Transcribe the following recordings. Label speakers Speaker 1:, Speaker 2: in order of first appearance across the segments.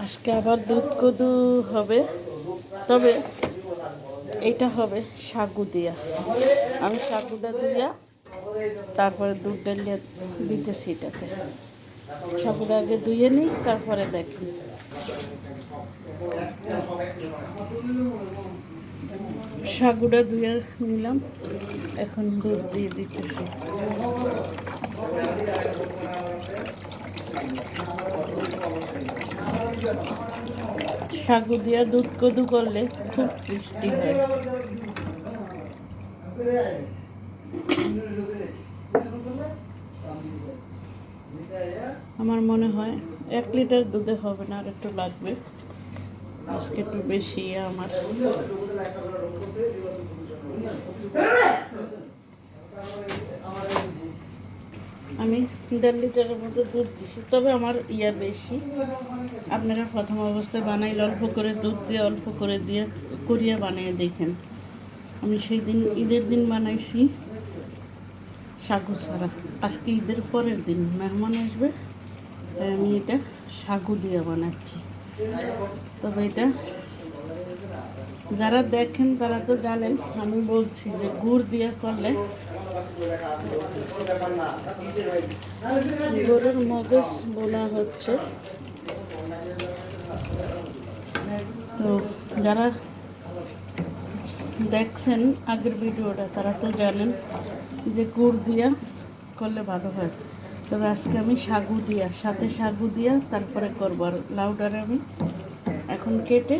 Speaker 1: আজকে আবার দুধ কদু হবে, তবে এটা হবে সাগু দিয়া। আমি সাগুটা দিয়া তারপরে দুধ ডালিয়া দিতেছি এটাতে। সাগুটা আগে ধুয়ে নিই, তারপরে দেখি। সাগুটা ধুয়ে নিলাম, এখন দুধ দিয়ে দিতেছি। সাগু দিয়া দুধ কদু করলে খুব টেস্টি হয়। আমার মনে হয় 1 লিটার দুধে হবে না, আর একটু লাগবে। আজকে একটু বেশি আমার। আমি 1.5 লিটারের মতো দুধ দিছি, তবে আমার বেশি। আপনারা প্রথম অবস্থায় বানাইলে অল্প করে দুধ দিয়ে অল্প করে দিয়ে করিয়া বানিয়ে দেখেন। আমি সেই দিন ঈদের দিন বানাইছি সাগু ছাড়া। আজকে ঈদের পরের দিন মেহমান আসবে, তাই আমি এটা সাগু দিয়ে বানাচ্ছি। তবে এটা যারা দেখেন তারা তো জানেন, আমি বলছি যে গুড় দিয়ে করলে গরুর মগজ বোনা হচ্ছে। তো যারা দেখছেন আগের ভিডিওটা তারা তো জানেন যে গুড় দিয়া করলে ভালো হয়। তবে আজকে আমি সাগু দিয়া, সাথে সাগু দিয়া তারপরে করবো। আর লাউডারে আমি এখন কেটে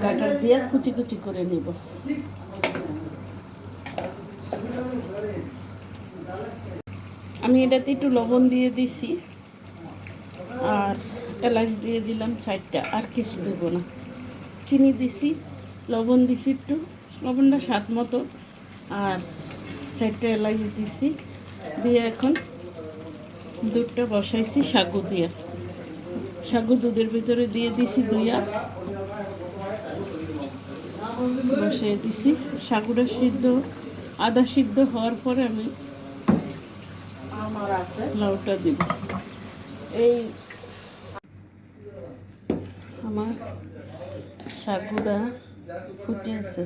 Speaker 1: কাটার দিয়ে কুচি কুচি করে নিব। আমি এটাতে একটু লবণ দিয়ে দিছি, আর এলাচ দিয়ে দিলাম 4টা, আর কিছু দেবো না। চিনি দিছি, লবণ দিছি একটু, লবণটা স্বাদ মতো, আর 4টা এলাচ দিছি দিয়ে এখন দুধটা বসাইছি সাগু দিয়ে। সাগু দুধের ভিতরে দিয়ে দিছি দুইয়া, বসিয়ে দিছি। সাগুটা সিদ্ধ, আদা সিদ্ধ হওয়ার পরে আমি লাউটা দিব। এই আমার সাগুটা ফুটে আছে,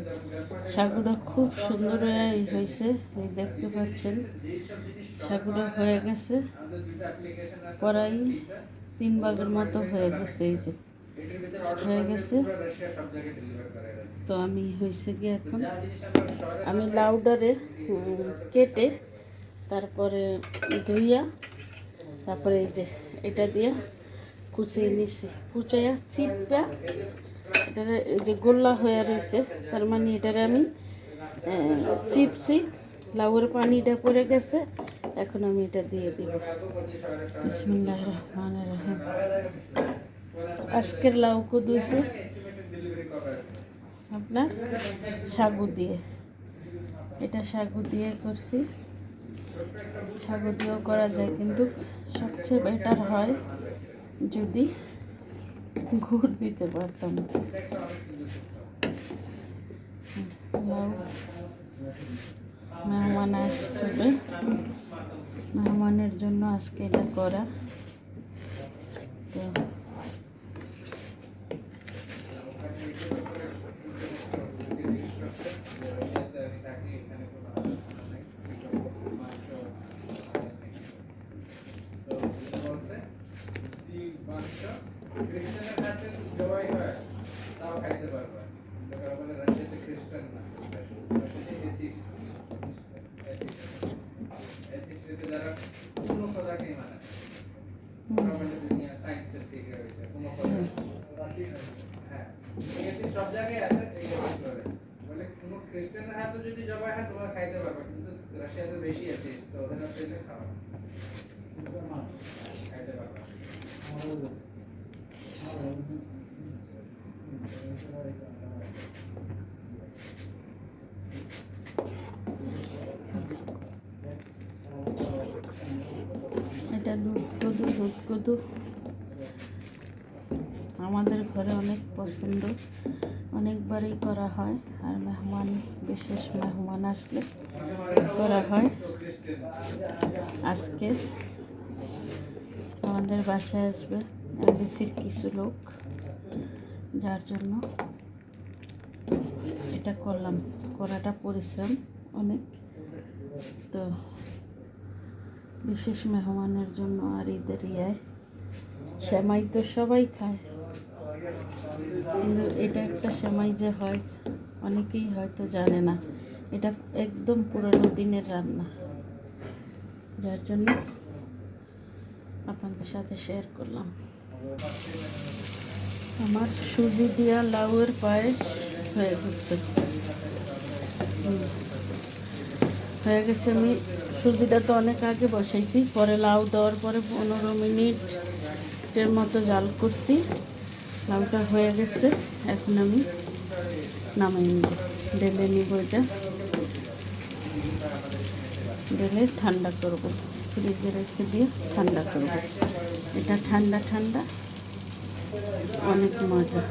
Speaker 1: সাগুটা খুব সুন্দর হয়েছে, এই দেখতে পাচ্ছেন। সাগুটা হয়ে গেছে প্রায় 3 ভাগের মতো হয়ে গেছে, এই যে হয়ে গেছে। তো আমি হয়েছে কি এখন আমি লাউডারে কেটে তারপরে ধুইয়া তারপরে এই যে এটা দিয়ে কুচিয়ে নিছি, কুচাইয়া চিপা এটারে এই যে গোল্লা হয়ে রয়েছে, তার মানে এটারে আমি চিপসি। লাউয়ের পানিটা পড়ে গেছে, এখন আমি এটা দিয়ে দিব। বিসমিল্লাহির রহমানির রহিম। আজকের লাউ কদু হইছে আপনার সাগু দিয়ে। এটা সাগু দিয়ে করছি। সাগু দিয়েও করা যায়, কিন্তু সবচেয়ে বেটার হয় যদি গুড় দিতে পারতাম। মেহমান আসবে, মেহমানের জন্য আজকে এটা করা। তো সব জায়গায় আছে এই বলে কোনো খ্রিস্টানের হাতে যদি জবাই হয় তোমরা খাইতে পারবে, কিন্তু রাশিয়াতে বেশি আছে, তো ওদের হাতে খাওয়া খাইতে পারবে। এটা দুধ কদু আমাদের ঘরে অনেক পছন্দ, অনেকবারই করা হয়। আর মেহমান, বিশেষ মেহমান আসলে করা হয়। আজকে আমাদের বাসায় আসবে এলবিসির কিছু লোক, যার জন্য এটা করলাম। করাটা পরিশ্রম অনেক। তো বিশেষ মেহমানের জন্য আর ঈদের ইয়ায় সেমাই তো সবাই খায়, কিন্তু এটা একটা সেমাই যে হয় অনেকেই হয়তো জানে না। এটা একদম পুরনো দিনের রান্না, যার জন্য আপনাদের সাথে শেয়ার করলাম। আমার সুজি দিয়া লাউয়ের পায়েস হয়ে গেছে। হয়ে গেছে। আমি সুজিটা তো অনেক আগে বসাইছি, পরে লাউ দেওয়ার পরে 15 মিনিটের মতো জাল করছি। লাউটা হয়ে গেছে, এখন আমি নামাই নিব, ঢেলে নিব। এটা ঢেলে ঠান্ডা করব, ফ্রিজে রেখে দিয়ে ঠান্ডা করব। এটা ঠান্ডা ঠান্ডা অনেক মজা।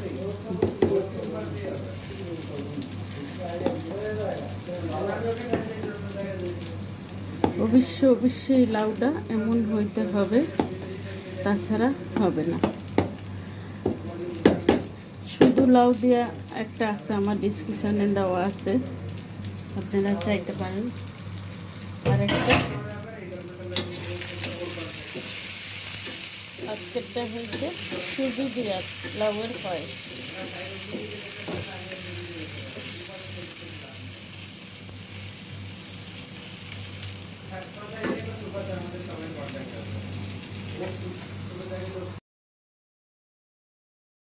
Speaker 1: অবশ্যই লাউটা এমন হইতে হবে, তাছাড়া হবে না। শুধু লাউ দিয়া একটা আছে, আমার ডিসক্রিপশনে দেওয়া আছে, আপনারা চাইতে পারেন। আর একটা আজকেরটা হয়েছে সুজি দিয়া লাউয়ের পায়েস।